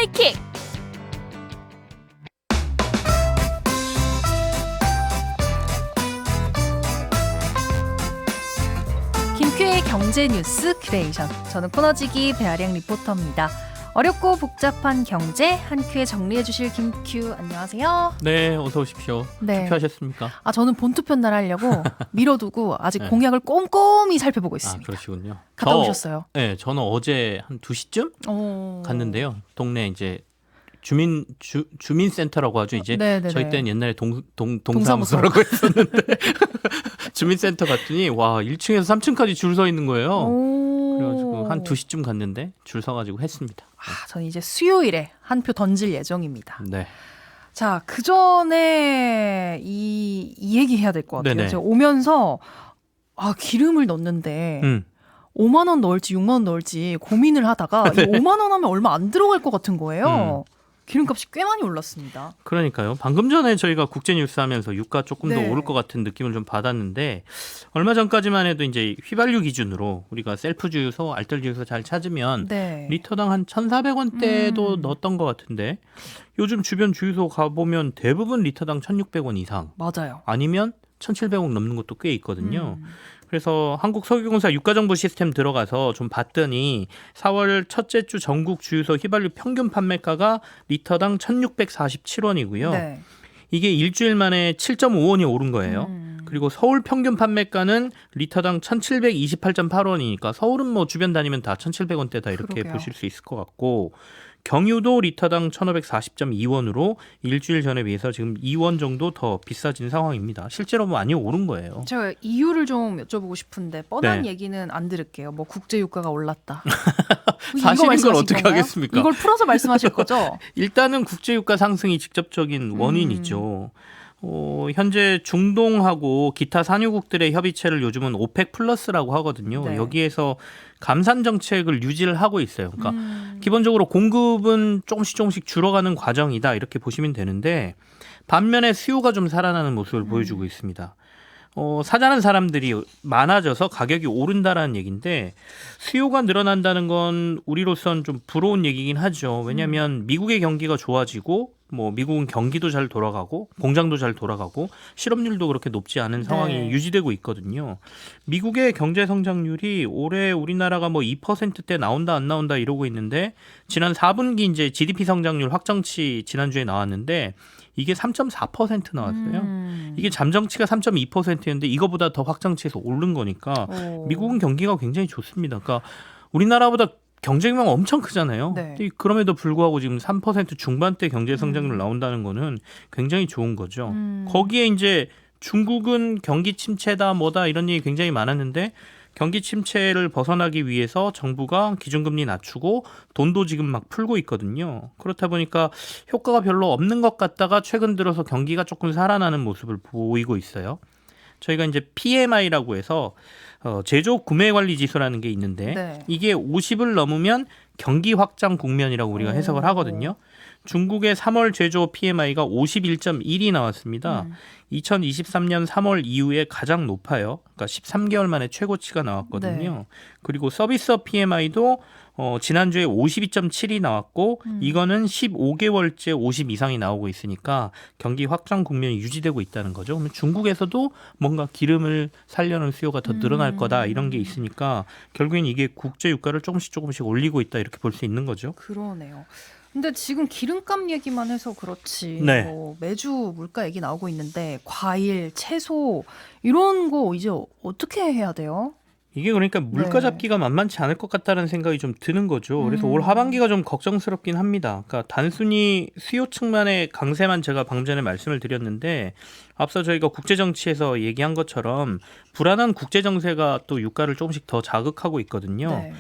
하이킥. 김큐의 경제 뉴스 큐레이션. 저는 코너지기 배아량 리포터입니다. 어렵고 복잡한 경제 한 큐에 정리해 주실 김큐, 안녕하세요. 네, 어서 오십시오. 네. 투표하셨습니까? 저는 본투표 날 하려고 미뤄두고 아직 네. 공약을 꼼꼼히 살펴보고 있습니다. 그러시군요. 갔다 오셨어요? 네, 저는 어제 한 2시쯤 갔는데요. 동네 이제 주민센터라고 하죠. 이제 저희 때는 옛날에 동사무소라고 했었는데 주민센터 갔더니 와 1층에서 3층까지 줄 서 있는 거예요. 그래가지고 한 2시쯤 갔는데 줄 서가지고 했습니다. 저는 이제 수요일에 한 표 던질 예정입니다. 네. 자, 그 전에 이 얘기 해야 될 것 같아요. 네네. 제가 오면서 기름을 넣는데 5만 원 넣을지 6만 원 넣을지 고민을 하다가 이 5만 원 하면 얼마 안 들어갈 것 같은 거예요. 기름값이 꽤 많이 올랐습니다. 그러니까요. 방금 전에 저희가 국제뉴스 하면서 유가 조금 더 오를 것 같은 느낌을 좀 받았는데 얼마 전까지만 해도 이제 휘발유 기준으로 우리가 셀프 주유소, 알뜰 주유소 잘 찾으면 리터당 한 1,400원대도 넣었던 것 같은데 요즘 주변 주유소 가보면 대부분 리터당 1,600원 이상. 맞아요. 아니면 1,700원 넘는 것도 꽤 있거든요. 그래서 한국석유공사 유가정보 시스템 들어가서 좀 봤더니 4월 첫째 주 전국 주유소 휘발유 평균 판매가가 리터당 1,647원이고요. 네. 이게 일주일 만에 7.5원이 오른 거예요. 그리고 서울 평균 판매가는 리터당 1,728.8원이니까 서울은 뭐 주변 다니면 다 1,700원대다 이렇게 그러게요. 보실 수 있을 것 같고 경유도 리터당 1,540.2원으로 일주일 전에 비해서 지금 2원 정도 더 비싸진 상황입니다. 실제로 많이 오른 거예요. 제가 이유를 좀 여쭤보고 싶은데 뻔한 네. 얘기는 안 들을게요. 뭐 국제 유가가 올랐다. 사실인 걸 말씀하신 어떻게 건가요? 하겠습니까? 이걸 풀어서 말씀하실 거죠? 일단은 국제유가 상승이 직접적인 원인이죠. 현재 중동하고 기타 산유국들의 협의체를 요즘은 오펙 플러스라고 하거든요. 네. 여기에서 감산 정책을 유지를 하고 있어요. 그러니까 기본적으로 공급은 조금씩 줄어가는 과정이다 이렇게 보시면 되는데 반면에 수요가 좀 살아나는 모습을 보여주고 있습니다. 사자는 사람들이 많아져서 가격이 오른다라는 얘기인데 수요가 늘어난다는 건 우리로선 좀 부러운 얘기긴 하죠. 왜냐하면 미국의 경기가 좋아지고 뭐 미국은 경기도 잘 돌아가고 공장도 잘 돌아가고 실업률도 그렇게 높지 않은 상황이 유지되고 있거든요. 미국의 경제 성장률이 올해 우리나라가 뭐 2%대 나온다 안 나온다 이러고 있는데 지난 4분기 이제 GDP 성장률 확정치 지난주에 나왔는데 이게 3.4% 나왔어요. 이게 잠정치가 3.2%였는데 이거보다 더 확정치에서 오른 거니까 미국은 경기가 굉장히 좋습니다. 그러니까 우리나라보다 경쟁력 엄청 크잖아요. 네. 그럼에도 불구하고 지금 3% 중반대 경제 성장률 나온다는 거는 굉장히 좋은 거죠. 거기에 이제 중국은 경기 침체다 뭐다 이런 얘기 굉장히 많았는데 경기 침체를 벗어나기 위해서 정부가 기준금리 낮추고 돈도 지금 막 풀고 있거든요. 그렇다 보니까 효과가 별로 없는 것 같다가 최근 들어서 경기가 조금 살아나는 모습을 보이고 있어요. 저희가 이제 PMI라고 해서 제조 구매 관리 지수라는 게 있는데 이게 50을 넘으면 경기 확장 국면이라고 우리가 해석을 하거든요. 중국의 3월 제조 PMI가 51.1이 나왔습니다. 2023년 3월 이후에 가장 높아요. 그러니까 13개월 만에 최고치가 나왔거든요. 그리고 서비스 PMI도 지난주에 52.7이 나왔고 이거는 15개월째 50 이상이 나오고 있으니까 경기 확장 국면이 유지되고 있다는 거죠. 그러면 중국에서도 뭔가 기름을 살려는 수요가 더 늘어날 거다 이런 게 있으니까 결국엔 이게 국제 유가를 조금씩 올리고 있다 이렇게 볼 수 있는 거죠. 그러네요. 근데 지금 기름값 얘기만 해서 그렇지 뭐 매주 물가 얘기 나오고 있는데 과일, 채소 이런 거 이제 어떻게 해야 돼요? 이게 그러니까 물가 잡기가 만만치 않을 것 같다는 생각이 좀 드는 거죠. 그래서 올 하반기가 좀 걱정스럽긴 합니다. 그러니까 단순히 수요 측면의 강세만 제가 방금 전에 말씀을 드렸는데 앞서 저희가 국제정치에서 얘기한 것처럼 불안한 국제정세가 또 유가를 조금씩 더 자극하고 있거든요.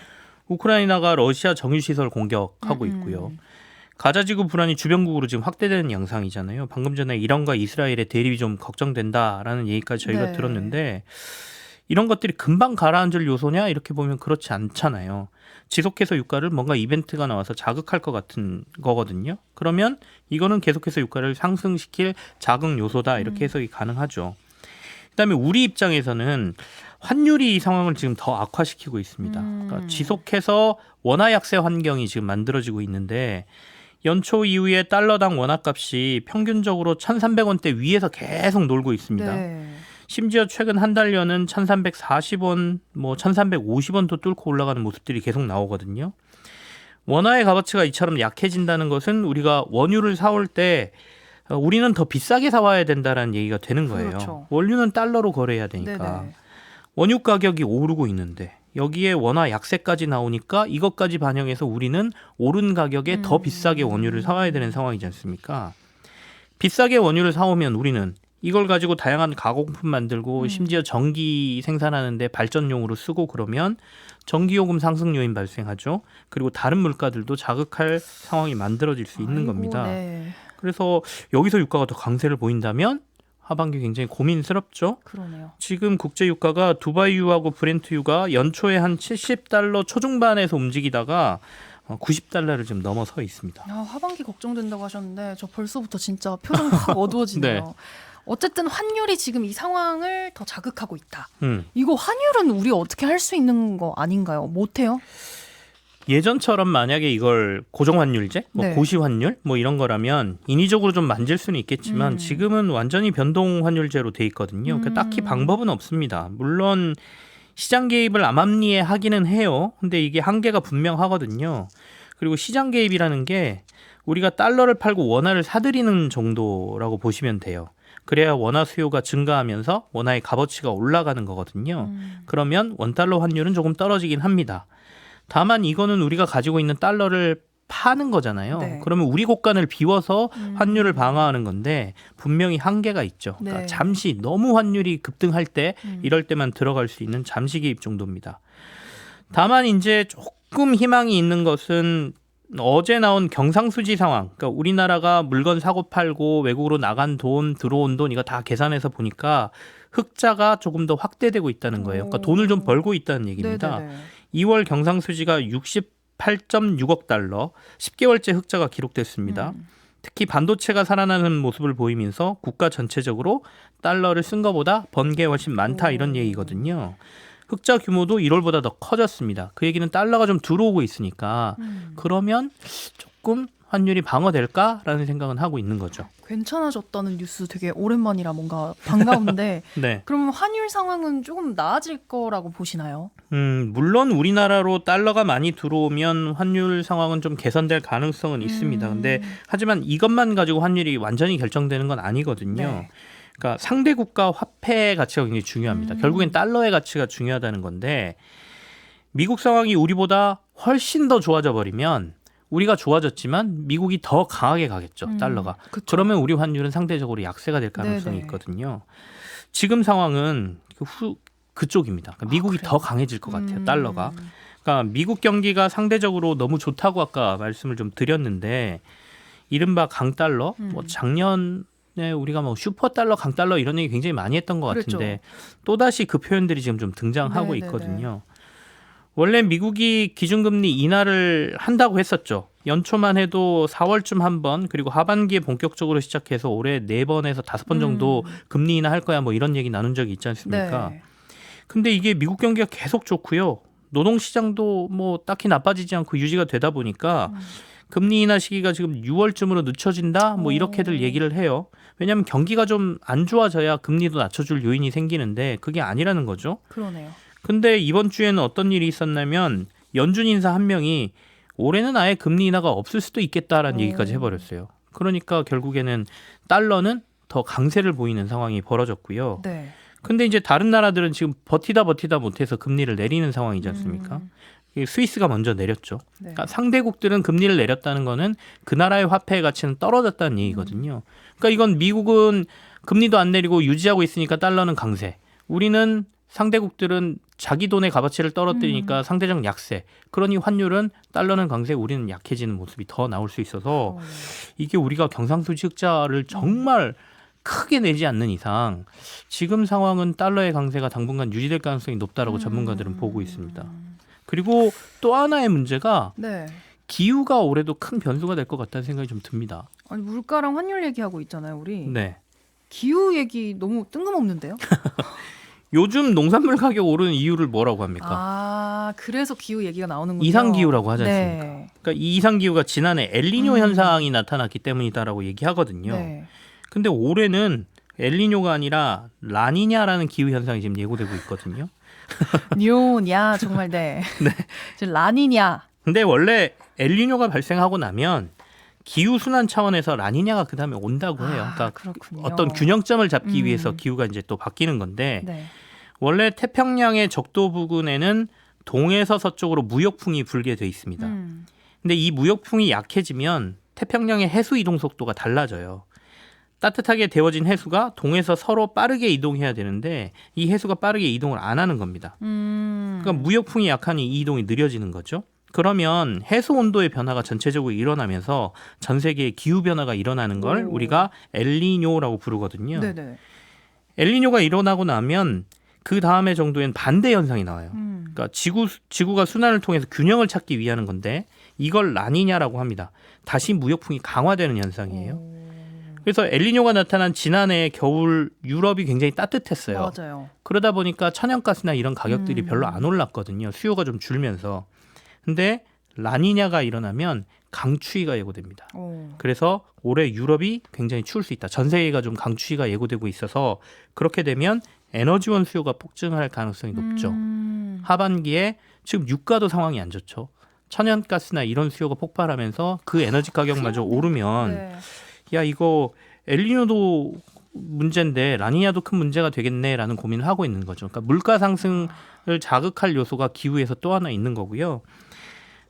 우크라이나가 러시아 정유시설 공격하고 있고요. 가자지구 불안이 주변국으로 지금 확대되는 양상이잖아요. 방금 전에 이란과 이스라엘의 대립이 좀 걱정된다라는 얘기까지 저희가 들었는데 이런 것들이 금방 가라앉을 요소냐 이렇게 보면 그렇지 않잖아요. 지속해서 유가를 뭔가 이벤트가 나와서 자극할 것 같은 거거든요. 그러면 이거는 계속해서 유가를 상승시킬 자극 요소다 이렇게 해석이 가능하죠. 그다음에 우리 입장에서는 환율이 이 상황을 지금 더 악화시키고 있습니다. 그러니까 지속해서 원화 약세 환경이 지금 만들어지고 있는데 연초 이후에 달러당 원화값이 평균적으로 1,300원대 위에서 계속 놀고 있습니다. 네. 심지어 최근 한 달여는 1,340원, 1,350원도 뚫고 올라가는 모습들이 계속 나오거든요. 원화의 값어치가 이처럼 약해진다는 것은 우리가 원유를 사올 때 우리는 더 비싸게 사와야 된다는 얘기가 되는 거예요. 그렇죠. 원유는 달러로 거래해야 되니까. 네네. 원유 가격이 오르고 있는데 여기에 원화 약세까지 나오니까 이것까지 반영해서 우리는 오른 가격에 더 비싸게 원유를 사와야 되는 상황이지 않습니까? 비싸게 원유를 사오면 우리는 이걸 가지고 다양한 가공품 만들고 심지어 전기 생산하는데 발전용으로 쓰고 그러면 전기요금 상승 요인 발생하죠. 그리고 다른 물가들도 자극할 상황이 만들어질 수 있는 겁니다. 네. 그래서 여기서 유가가 더 강세를 보인다면 하반기 굉장히 고민스럽죠. 그러네요. 지금 국제 유가가 두바이유하고 브렌트유가 연초에 한 70달러 초중반에서 움직이다가 90달러를 좀 넘어서 있습니다. 하반기 걱정된다고 하셨는데 저 벌써부터 진짜 표정이 확 어두워지네요. 네. 어쨌든 환율이 지금 이 상황을 더 자극하고 있다. 음. 이거 환율은 우리 어떻게 할 수 있는 거 아닌가요? 못해요? 예전처럼 만약에 이걸 고정환율제, 네. 고시환율 이런 거라면 인위적으로 좀 만질 수는 있겠지만 지금은 완전히 변동환율제로 돼 있거든요. 그러니까 딱히 방법은 없습니다. 물론 시장 개입을 암암리에 하기는 해요. 근데 이게 한계가 분명하거든요. 그리고 시장 개입이라는 게 우리가 달러를 팔고 원화를 사들이는 정도라고 보시면 돼요. 그래야 원화 수요가 증가하면서 원화의 값어치가 올라가는 거거든요. 그러면 원달러 환율은 조금 떨어지긴 합니다. 다만 이거는 우리가 가지고 있는 달러를 파는 거잖아요. 네. 그러면 우리 곳간을 비워서 환율을 방어하는 건데 분명히 한계가 있죠. 그러니까 네. 잠시 너무 환율이 급등할 때 이럴 때만 들어갈 수 있는 잠시 개입 정도입니다. 다만 이제 조금 희망이 있는 것은 어제 나온 경상수지 상황. 그러니까 우리나라가 물건 사고 팔고 외국으로 나간 돈, 들어온 돈 이거 다 계산해서 보니까 흑자가 조금 더 확대되고 있다는 거예요. 그러니까 돈을 좀 벌고 있다는 얘기입니다. 네네네. 2월 경상수지가 68.6억 달러, 10개월째 흑자가 기록됐습니다. 특히 반도체가 살아나는 모습을 보이면서 국가 전체적으로 달러를 쓴 것보다 번 게 훨씬 많다 이런 얘기거든요. 흑자 규모도 1월보다 더 커졌습니다. 그 얘기는 달러가 좀 들어오고 있으니까 그러면 조금 환율이 방어될까라는 생각은 하고 있는 거죠. 괜찮아졌다는 뉴스 되게 오랜만이라 뭔가 반가운데 네. 그러면 환율 상황은 조금 나아질 거라고 보시나요? 물론 우리나라로 달러가 많이 들어오면 환율 상황은 좀 개선될 가능성은 있습니다. 근데 하지만 이것만 가지고 환율이 완전히 결정되는 건 아니거든요. 네. 그러니까 상대 국가 화폐의 가치가 굉장히 중요합니다. 결국엔 달러의 가치가 중요하다는 건데 미국 상황이 우리보다 훨씬 더 좋아져 버리면 우리가 좋아졌지만 미국이 더 강하게 가겠죠. 달러가. 그쵸. 그러면 우리 환율은 상대적으로 약세가 될 가능성이 네네. 있거든요. 지금 상황은 그쪽입니다. 그러니까 미국이 그래요? 더 강해질 것 같아요. 달러가. 그러니까 미국 경기가 상대적으로 너무 좋다고 아까 말씀을 좀 드렸는데 이른바 강달러, 작년에 우리가 슈퍼달러, 강달러 이런 얘기 굉장히 많이 했던 것 그랬죠. 같은데 또다시 그 표현들이 지금 좀 등장하고 네네네. 있거든요. 원래 미국이 기준금리 인하를 한다고 했었죠. 연초만 해도 4월쯤 한 번, 그리고 하반기에 본격적으로 시작해서 올해 4번에서 5번 정도 금리 인하할 거야 이런 얘기 나눈 적이 있지 않습니까? 네. 근데 이게 미국 경기가 계속 좋고요. 노동시장도 딱히 나빠지지 않고 유지가 되다 보니까 금리 인하 시기가 지금 6월쯤으로 늦춰진다 이렇게들 얘기를 해요. 왜냐하면 경기가 좀 안 좋아져야 금리도 낮춰줄 요인이 생기는데 그게 아니라는 거죠. 그러네요. 근데 이번 주에는 어떤 일이 있었냐면 연준 인사 한 명이 올해는 아예 금리 인하가 없을 수도 있겠다라는 얘기까지 해버렸어요. 그러니까 결국에는 달러는 더 강세를 보이는 상황이 벌어졌고요. 네. 근데 이제 다른 나라들은 지금 버티다 못해서 금리를 내리는 상황이지 않습니까? 스위스가 먼저 내렸죠. 네. 그러니까 상대국들은 금리를 내렸다는 거는 그 나라의 화폐의 가치는 떨어졌다는 얘기거든요. 그러니까 이건 미국은 금리도 안 내리고 유지하고 있으니까 달러는 강세. 우리는 상대국들은 자기 돈의 값어치를 떨어뜨리니까 상대적 약세. 그러니 환율은 달러는 강세, 우리는 약해지는 모습이 더 나올 수 있어서 이게 우리가 경상수지 흑자를 정말 크게 내지 않는 이상 지금 상황은 달러의 강세가 당분간 유지될 가능성이 높다라고 전문가들은 보고 있습니다. 그리고 또 하나의 문제가 네. 기후가 올해도 큰 변수가 될 것 같다는 생각이 좀 듭니다. 아니 물가랑 환율 얘기하고 있잖아요, 우리. 네. 기후 얘기 너무 뜬금없는데요? 요즘 농산물 가격 오르는 이유를 뭐라고 합니까? 아, 그래서 기후 얘기가 나오는군요. 이상기후라고 하지 않습니까? 네. 그러니까 이 이상기후가 지난해 엘니뇨 현상이 나타났기 때문이다라고 얘기하거든요. 네. 근데 올해는 엘니뇨가 아니라 라니냐라는 기후 현상이 지금 예고되고 있거든요. 뇨냐 정말 네. 지금 라니냐. 근데 원래 엘니뇨가 발생하고 나면 기후 순환 차원에서 라니냐가 그다음에 온다고 해요. 그러니까 그렇군요. 어떤 균형점을 잡기 위해서 기후가 이제 또 바뀌는 건데 네. 원래 태평양의 적도 부근에는 동에서 서쪽으로 무역풍이 불게 돼 있습니다. 근데 이 무역풍이 약해지면 태평양의 해수 이동 속도가 달라져요. 따뜻하게 데워진 해수가 동에서 서로 빠르게 이동해야 되는데 이 해수가 빠르게 이동을 안 하는 겁니다. 그러니까 무역풍이 약하니 이 이동이 느려지는 거죠. 그러면 해수 온도의 변화가 전체적으로 일어나면서 전 세계의 기후 변화가 일어나는 걸 우리가 엘니뇨라고 부르거든요. 네네. 엘니뇨가 일어나고 나면 그 다음에 정도엔 반대 현상이 나와요. 그러니까 지구가 순환을 통해서 균형을 찾기 위한 건데 이걸 라니냐라고 합니다. 다시 무역풍이 강화되는 현상이에요. 그래서 엘니뇨가 나타난 지난해 겨울 유럽이 굉장히 따뜻했어요. 맞아요. 그러다 보니까 천연가스나 이런 가격들이 별로 안 올랐거든요. 수요가 좀 줄면서. 근데 라니냐가 일어나면 강추위가 예고됩니다. 그래서 올해 유럽이 굉장히 추울 수 있다. 전 세계가 좀 강추위가 예고되고 있어서 그렇게 되면 에너지원 수요가 폭증할 가능성이 높죠. 하반기에 지금 유가도 상황이 안 좋죠. 천연가스나 이런 수요가 폭발하면서 그 에너지 가격마저 오르면 네. 야 이거 엘니뇨도 문제인데 라니냐도 큰 문제가 되겠네라는 고민을 하고 있는 거죠. 그러니까 물가 상승을 자극할 요소가 기후에서 또 하나 있는 거고요.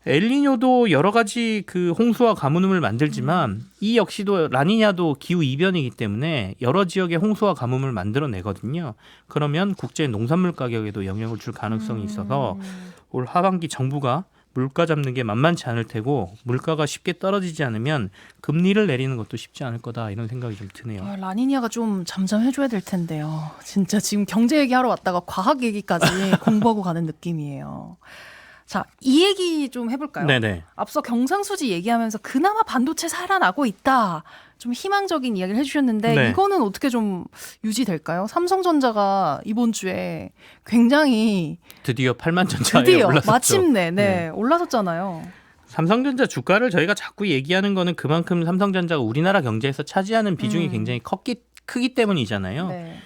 엘니뇨도 여러 가지 그 홍수와 가뭄을 만들지만 이 역시도 라니냐도 기후 이변이기 때문에 여러 지역의 홍수와 가뭄을 만들어내거든요. 그러면 국제 농산물 가격에도 영향을 줄 가능성이 있어서 올 하반기 정부가 물가 잡는 게 만만치 않을 테고 물가가 쉽게 떨어지지 않으면 금리를 내리는 것도 쉽지 않을 거다 이런 생각이 좀 드네요. 아, 라니냐가 좀 잠잠해줘야 될 텐데요. 진짜 지금 경제 얘기하러 왔다가 과학 얘기까지 공부하고 가는 느낌이에요. 자, 이 얘기 좀 해볼까요? 네네. 앞서 경상수지 얘기하면서 그나마 반도체 살아나고 있다. 좀 희망적인 이야기를 해주셨는데 네. 이거는 어떻게 좀 유지될까요? 삼성전자가 이번 주에 굉장히 드디어 8만 전자에 드디어 올랐었죠. 마침내 네. 올라섰잖아요. 삼성전자 주가를 저희가 자꾸 얘기하는 거는 그만큼 삼성전자가 우리나라 경제에서 차지하는 비중이 굉장히 크기 때문이잖아요. 네.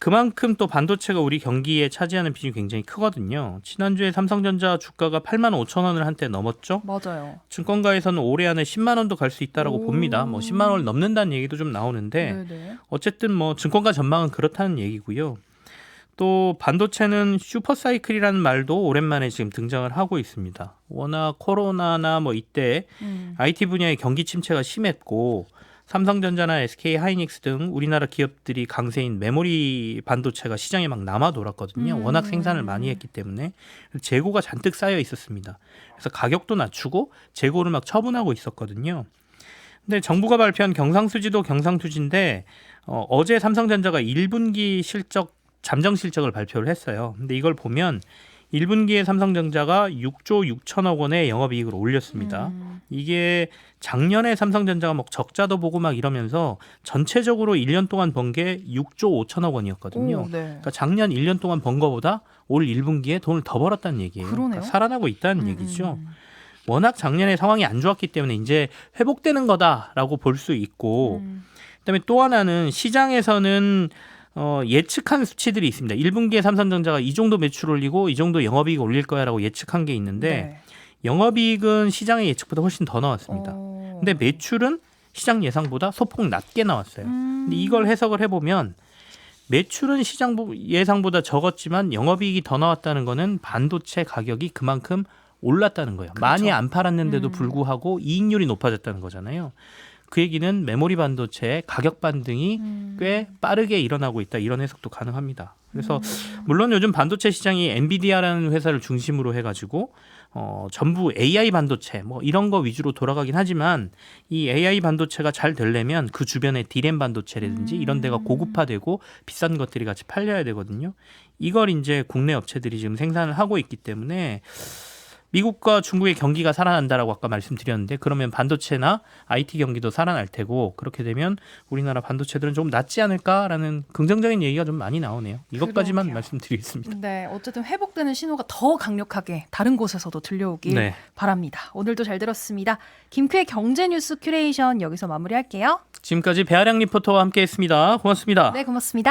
그만큼 또 반도체가 우리 경기에 차지하는 비중이 굉장히 크거든요. 지난주에 삼성전자 주가가 8만 5천 원을 한때 넘었죠. 맞아요. 증권가에서는 올해 안에 10만 원도 갈 수 있다라고 봅니다. 뭐 10만 원을 넘는다는 얘기도 좀 나오는데 네네. 어쨌든 뭐 증권가 전망은 그렇다는 얘기고요. 또 반도체는 슈퍼사이클이라는 말도 오랜만에 지금 등장을 하고 있습니다. 워낙 코로나나 뭐 이때 IT 분야의 경기 침체가 심했고 삼성전자나 SK 하이닉스 등 우리나라 기업들이 강세인 메모리 반도체가 시장에 막 남아 돌았거든요. 워낙 생산을 많이 했기 때문에 재고가 잔뜩 쌓여 있었습니다. 그래서 가격도 낮추고 재고를 막 처분하고 있었거든요. 근데 정부가 발표한 경상수지도 경상수지인데 어제 삼성전자가 1분기 잠정 실적을 발표를 했어요. 근데 이걸 보면 1분기에 삼성전자가 6조 6천억 원의 영업이익을 올렸습니다. 이게 작년에 삼성전자가 막 적자도 보고 막 이러면서 전체적으로 1년 동안 번 게 6조 5천억 원이었거든요. 네. 그러니까 작년 1년 동안 번 거보다 올 1분기에 돈을 더 벌었다는 얘기예요. 그러니까 살아나고 있다는 얘기죠. 워낙 작년에 상황이 안 좋았기 때문에 이제 회복되는 거다라고 볼 수 있고 그다음에 또 하나는 시장에서는 예측한 수치들이 있습니다. 1분기에 삼성전자가 이 정도 매출 올리고 이 정도 영업이익 올릴 거야라고 예측한 게 있는데 네. 영업이익은 시장의 예측보다 훨씬 더 나왔습니다. 근데 매출은 시장 예상보다 소폭 낮게 나왔어요. 근데 이걸 해석을 해보면 매출은 시장 예상보다 적었지만 영업이익이 더 나왔다는 거는 반도체 가격이 그만큼 올랐다는 거예요. 그렇죠. 많이 안 팔았는데도 불구하고 이익률이 높아졌다는 거잖아요. 그 얘기는 메모리 반도체의 가격 반등이 꽤 빠르게 일어나고 있다. 이런 해석도 가능합니다. 그래서 물론 요즘 반도체 시장이 엔비디아라는 회사를 중심으로 해가지고 전부 AI 반도체 뭐 이런 거 위주로 돌아가긴 하지만 이 AI 반도체가 잘 되려면 그 주변에 D램 반도체라든지 이런 데가 고급화되고 비싼 것들이 같이 팔려야 되거든요. 이걸 이제 국내 업체들이 지금 생산을 하고 있기 때문에 미국과 중국의 경기가 살아난다라고 아까 말씀드렸는데 그러면 반도체나 IT 경기도 살아날 테고 그렇게 되면 우리나라 반도체들은 좀 낫지 않을까라는 긍정적인 얘기가 좀 많이 나오네요. 이것까지만 그러게요. 말씀드리겠습니다. 네, 어쨌든 회복되는 신호가 더 강력하게 다른 곳에서도 들려오길 네. 바랍니다. 오늘도 잘 들었습니다. 김크의 경제뉴스 큐레이션 여기서 마무리할게요. 지금까지 배아량 리포터와 함께했습니다. 고맙습니다. 네, 고맙습니다.